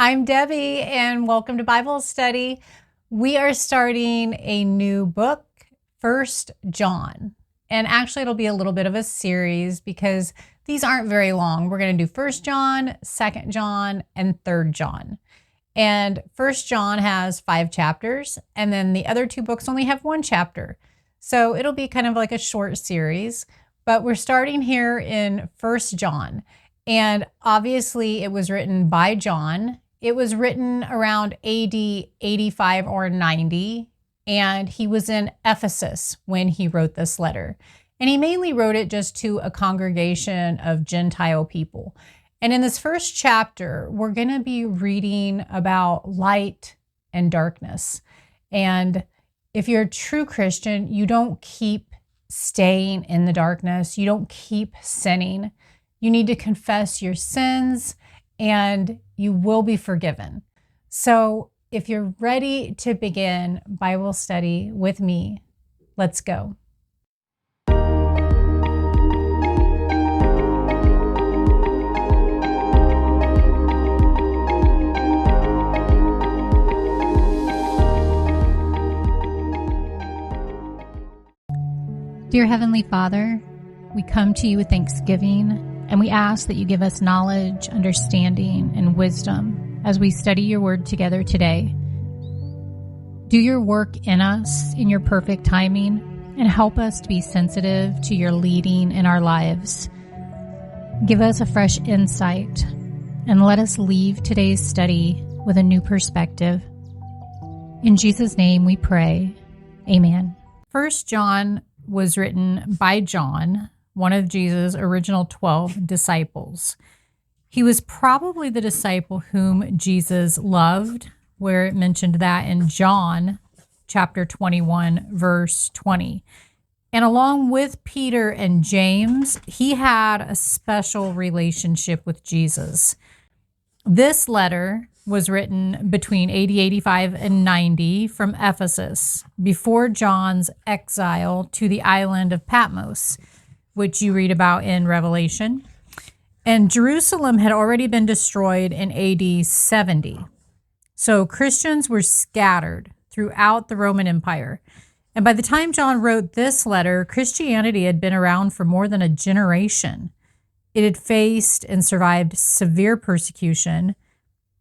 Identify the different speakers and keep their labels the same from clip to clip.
Speaker 1: I'm Debbie, and welcome to Bible study. We are starting a new book, 1 John. And actually, it'll be a little bit of a series because these aren't very long. We're going to do 1 John, 2 John, and 3 John. And 1 John has 5 chapters, and then the other 2 books only have 1 chapter. So it'll be kind of like a short series. But we're starting here in 1 John. And obviously, it was written by John. It was written around AD 85 or 90, and he was in Ephesus when he wrote this letter. And he mainly wrote it just to a congregation of Gentile people. And in this first chapter, we're going to be reading about light and darkness. And if you're a true Christian, you don't keep staying in the darkness. You don't keep sinning. You need to confess your sins and you will be forgiven. So if you're ready to begin Bible study with me, let's go. Dear Heavenly Father, we come to you with thanksgiving. And we ask that you give us knowledge, understanding, and wisdom as we study your word together today. Do your work in us in your perfect timing and help us to be sensitive to your leading in our lives. Give us a fresh insight and let us leave today's study with a new perspective. In Jesus' name we pray. Amen. 1 John was written by John, one of Jesus' original 12 disciples. He was probably the disciple whom Jesus loved, where it mentioned that in John chapter 21, verse 20. And along with Peter and James, he had a special relationship with Jesus. This letter was written between AD 85 and 90 from Ephesus, before John's exile to the island of Patmos, which you read about in Revelation. And Jerusalem had already been destroyed in AD 70. So Christians were scattered throughout the Roman Empire. And by the time John wrote this letter, Christianity had been around for more than a generation. It had faced and survived severe persecution.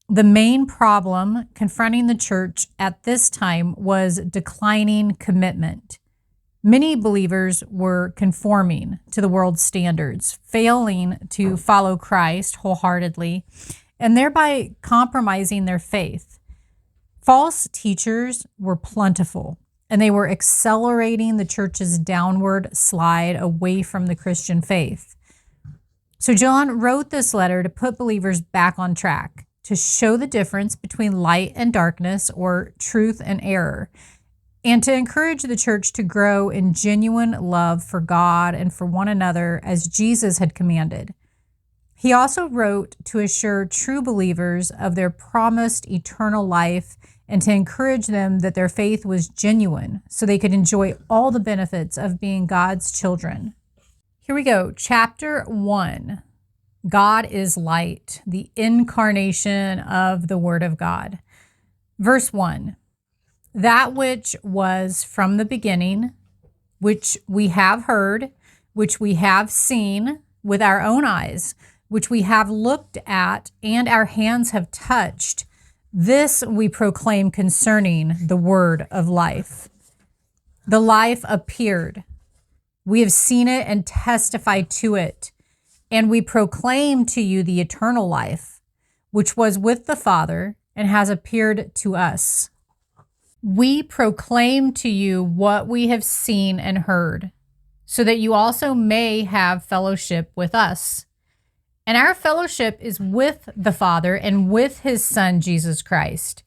Speaker 1: The main problem confronting the church at this time was declining commitment. Many believers were conforming to the world's standards, failing to follow Christ wholeheartedly, and thereby compromising their faith. False teachers were plentiful, and they were accelerating the church's downward slide away from the Christian faith. So John wrote this letter to put believers back on track, to show the difference between light and darkness, or truth and error, and to encourage the church to grow in genuine love for God and for one another as Jesus had commanded. He also wrote to assure true believers of their promised eternal life and to encourage them that their faith was genuine so they could enjoy all the benefits of being God's children. Here we go. Chapter 1. God is light, the incarnation of the Word of God. Verse 1. That which was from the beginning, which we have heard, which we have seen with our own eyes, which we have looked at and our hands have touched, this we proclaim concerning the word of life. The life appeared. We have seen it and testified to it, and we proclaim to you the eternal life, which was with the Father and has appeared to us. We proclaim to you what we have seen and heard, so that you also may have fellowship with us. And our fellowship is with the Father and with his Son, Jesus Christ.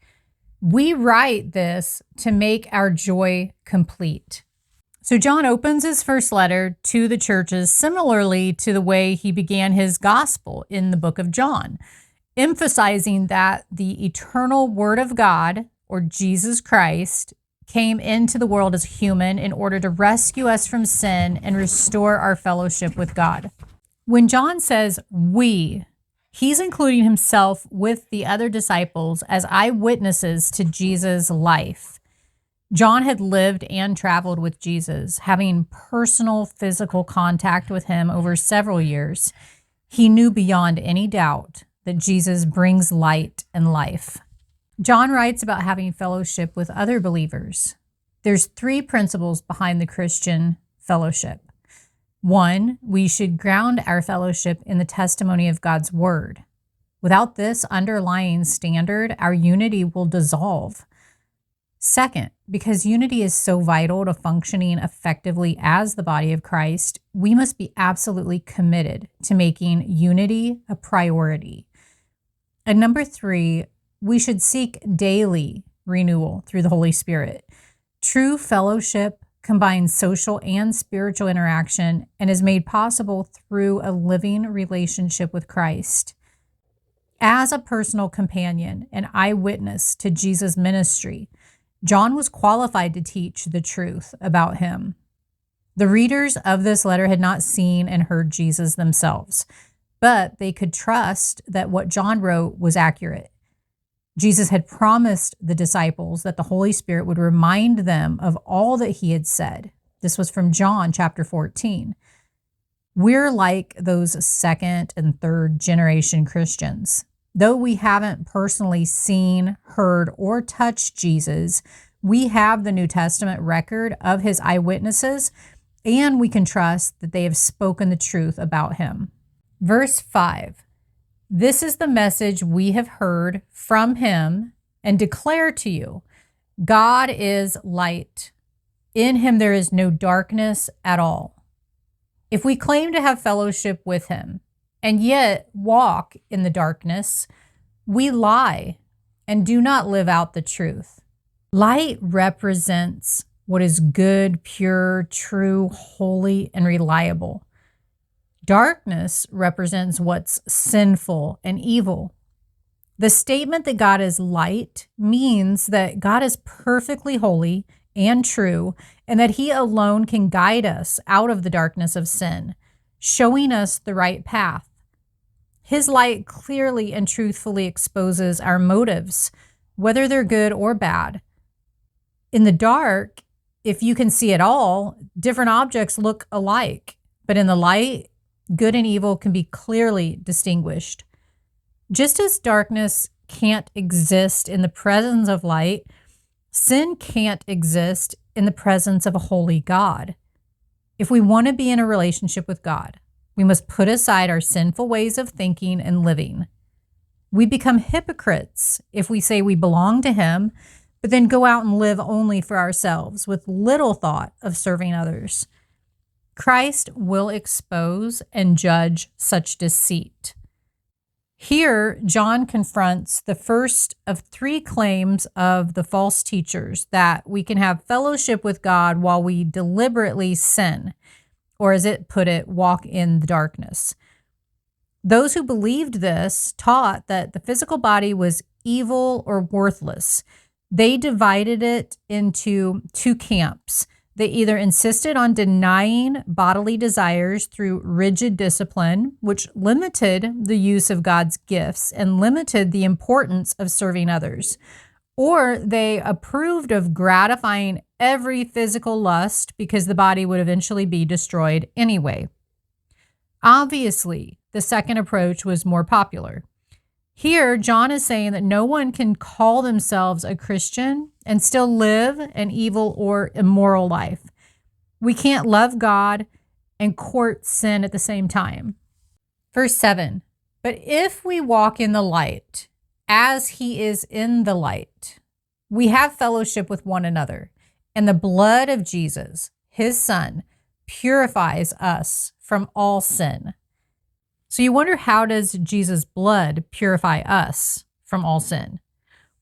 Speaker 1: We write this to make our joy complete. So John opens his first letter to the churches similarly to the way he began his gospel in the book of John, emphasizing that the eternal Word of God, or Jesus Christ, came into the world as human in order to rescue us from sin and restore our fellowship with God. When John says we, He's including himself with the other disciples as eyewitnesses to Jesus' life. John had lived and traveled with Jesus, having personal physical contact with him over several years. He knew beyond any doubt that Jesus brings light and life. John writes about having fellowship with other believers. There's 3 principles behind the Christian fellowship. 1, we should ground our fellowship in the testimony of God's word. Without this underlying standard, our unity will dissolve. 2nd, because unity is so vital to functioning effectively as the body of Christ, we must be absolutely committed to making unity a priority. And number 3, we should seek daily renewal through the Holy Spirit. True fellowship combines social and spiritual interaction and is made possible through a living relationship with Christ. As a personal companion and eyewitness to Jesus' ministry, John was qualified to teach the truth about him. The readers of this letter had not seen and heard Jesus themselves, but they could trust that what John wrote was accurate. Jesus had promised the disciples that the Holy Spirit would remind them of all that he had said. This was from John chapter 14. We're like those second and third generation Christians. Though we haven't personally seen, heard, or touched Jesus, we have the New Testament record of his eyewitnesses, and we can trust that they have spoken the truth about him. Verse 5, this is the message we have heard from him and declare to you. God is light. In him there is no darkness at all. If we claim to have fellowship with him, and yet walk in the darkness, we lie and do not live out the truth. Light represents what is good, pure, true, holy, and reliable. Darkness represents what's sinful and evil. The statement that God is light means that God is perfectly holy and true, and that he alone can guide us out of the darkness of sin, showing us the right path. His light clearly and truthfully exposes our motives, whether they're good or bad. In the dark, if you can see it all, different objects look alike. But in the light, good and evil can be clearly distinguished. Just as darkness can't exist in the presence of light, sin can't exist in the presence of a holy God. If we want to be in a relationship with God, we must put aside our sinful ways of thinking and living. We become hypocrites if we say we belong to him, but then go out and live only for ourselves with little thought of serving others. Christ will expose and judge such deceit. Here, John confronts the first of 3 claims of the false teachers, that we can have fellowship with God while we deliberately sin, or as it put it, walk in the darkness. Those who believed this taught that the physical body was evil or worthless. They divided it into 2 camps. They either insisted on denying bodily desires through rigid discipline, which limited the use of God's gifts and limited the importance of serving others, or they approved of gratifying every physical lust because the body would eventually be destroyed anyway. Obviously, the second approach was more popular. Here, John is saying that no one can call themselves a Christian and still live an evil or immoral life. We can't love God and court sin at the same time. Verse 7, but if we walk in the light, as he is in the light, we have fellowship with one another, and the blood of Jesus, his Son, purifies us from all sin. So you wonder, how does Jesus' blood purify us from all sin?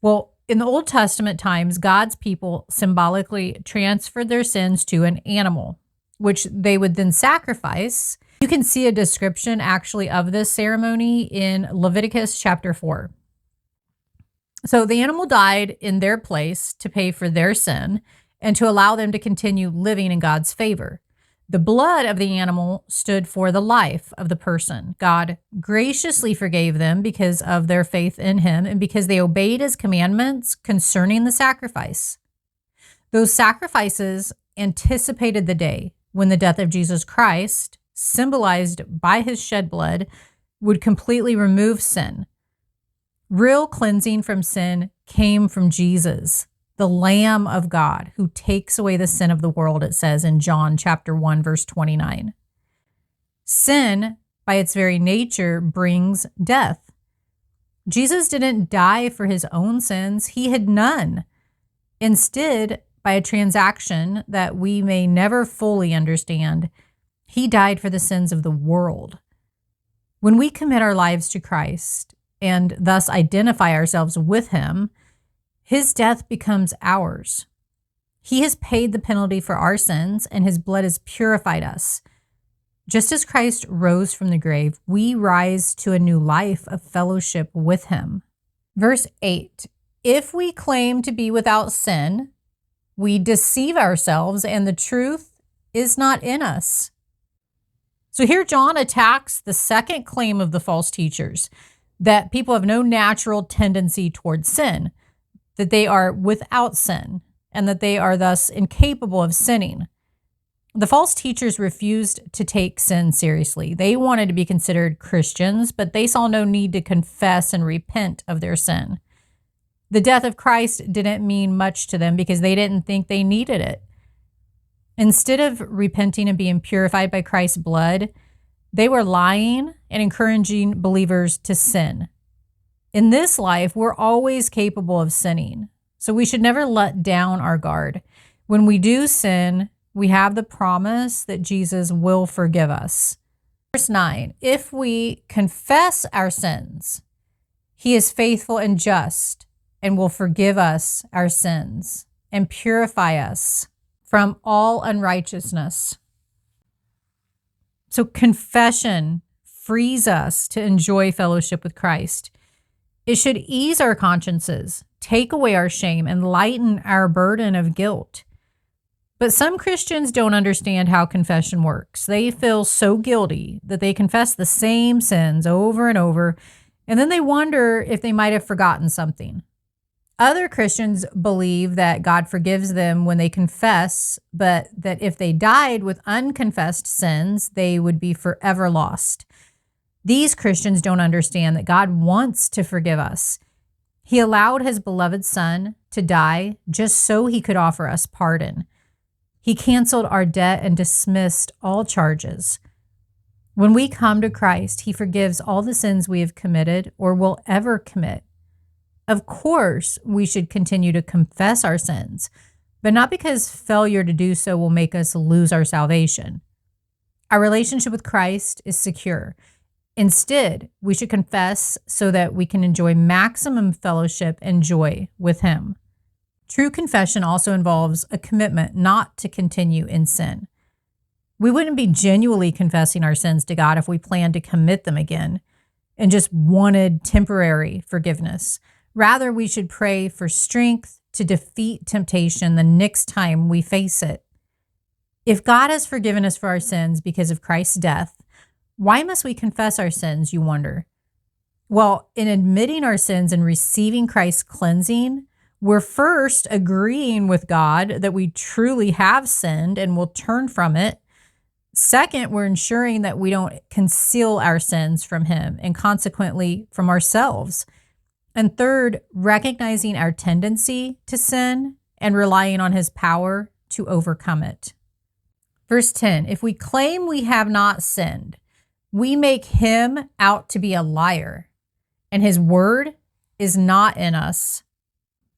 Speaker 1: Well, in the Old Testament times, God's people symbolically transferred their sins to an animal, which they would then sacrifice. You can see a description actually of this ceremony in Leviticus chapter 4. So the animal died in their place to pay for their sin and to allow them to continue living in God's favor. The blood of the animal stood for the life of the person. God graciously forgave them because of their faith in him and because they obeyed his commandments concerning the sacrifice. Those sacrifices anticipated the day when the death of Jesus Christ, symbolized by his shed blood, would completely remove sin. Real cleansing from sin came from Jesus, the Lamb of God, who takes away the sin of the world, it says in John chapter 1, verse 29. Sin, by its very nature, brings death. Jesus didn't die for his own sins. He had none. Instead, by a transaction that we may never fully understand, he died for the sins of the world. When we commit our lives to Christ and thus identify ourselves with him, his death becomes ours. He has paid the penalty for our sins, and his blood has purified us. Just as Christ rose from the grave, we rise to a new life of fellowship with him. Verse 8, if we claim to be without sin, we deceive ourselves, and the truth is not in us. So here John attacks the second claim of the false teachers, that people have no natural tendency towards sin, that they are without sin, and that they are thus incapable of sinning. The false teachers refused to take sin seriously. They wanted to be considered Christians, but they saw no need to confess and repent of their sin. The death of Christ didn't mean much to them because they didn't think they needed it. Instead of repenting and being purified by Christ's blood, they were lying and encouraging believers to sin. In this life, we're always capable of sinning, so we should never let down our guard. When we do sin, we have the promise that Jesus will forgive us. Verse 9, if we confess our sins, he is faithful and just and will forgive us our sins and purify us from all unrighteousness. So confession frees us to enjoy fellowship with Christ. It should ease our consciences, take away our shame, and lighten our burden of guilt. But some Christians don't understand how confession works. They feel so guilty that they confess the same sins over and over, and then they wonder if they might have forgotten something. Other Christians believe that God forgives them when they confess, but that if they died with unconfessed sins, they would be forever lost. These Christians don't understand that God wants to forgive us. He allowed his beloved Son to die just so he could offer us pardon. He canceled our debt and dismissed all charges. When we come to Christ, he forgives all the sins we have committed or will ever commit. Of course, we should continue to confess our sins, but not because failure to do so will make us lose our salvation. Our relationship with Christ is secure. Instead, we should confess so that we can enjoy maximum fellowship and joy with him. True confession also involves a commitment not to continue in sin. We wouldn't be genuinely confessing our sins to God if we planned to commit them again and just wanted temporary forgiveness. Rather, we should pray for strength to defeat temptation the next time we face it. If God has forgiven us for our sins because of Christ's death, why must we confess our sins, you wonder? Well, in admitting our sins and receiving Christ's cleansing, we're first agreeing with God that we truly have sinned and will turn from it. Second, we're ensuring that we don't conceal our sins from him and consequently from ourselves. And third, recognizing our tendency to sin and relying on his power to overcome it. Verse 10, if we claim we have not sinned, we make him out to be a liar, and his word is not in us.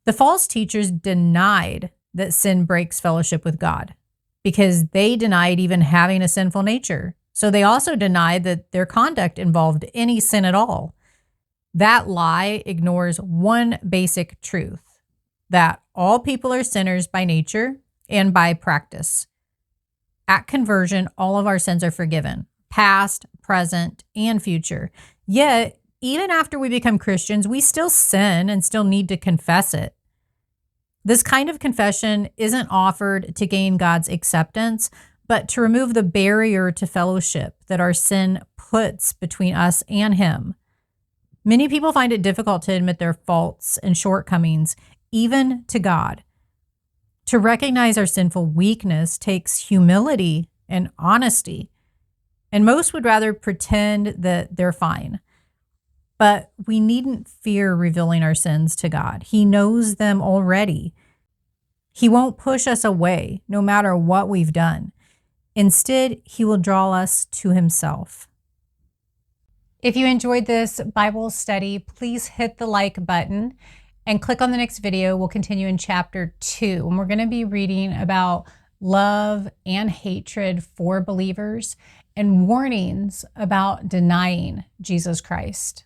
Speaker 1: The false teachers denied that sin breaks fellowship with God because they denied even having a sinful nature. So they also denied that their conduct involved any sin at all. That lie ignores one basic truth, that all people are sinners by nature and by practice. At conversion, all of our sins are forgiven, past, present, and future. Yet, even after we become Christians, we still sin and still need to confess it. This kind of confession isn't offered to gain God's acceptance, but to remove the barrier to fellowship that our sin puts between us and Him. Many people find it difficult to admit their faults and shortcomings, even to God. To recognize our sinful weakness takes humility and honesty, and most would rather pretend that they're fine. But we needn't fear revealing our sins to God. He knows them already. He won't push us away, no matter what we've done. Instead, He will draw us to Himself. If you enjoyed this Bible study, please hit the like button and click on the next video. We'll continue in chapter 2, and we're going to be reading about love and hatred for believers and warnings about denying Jesus Christ.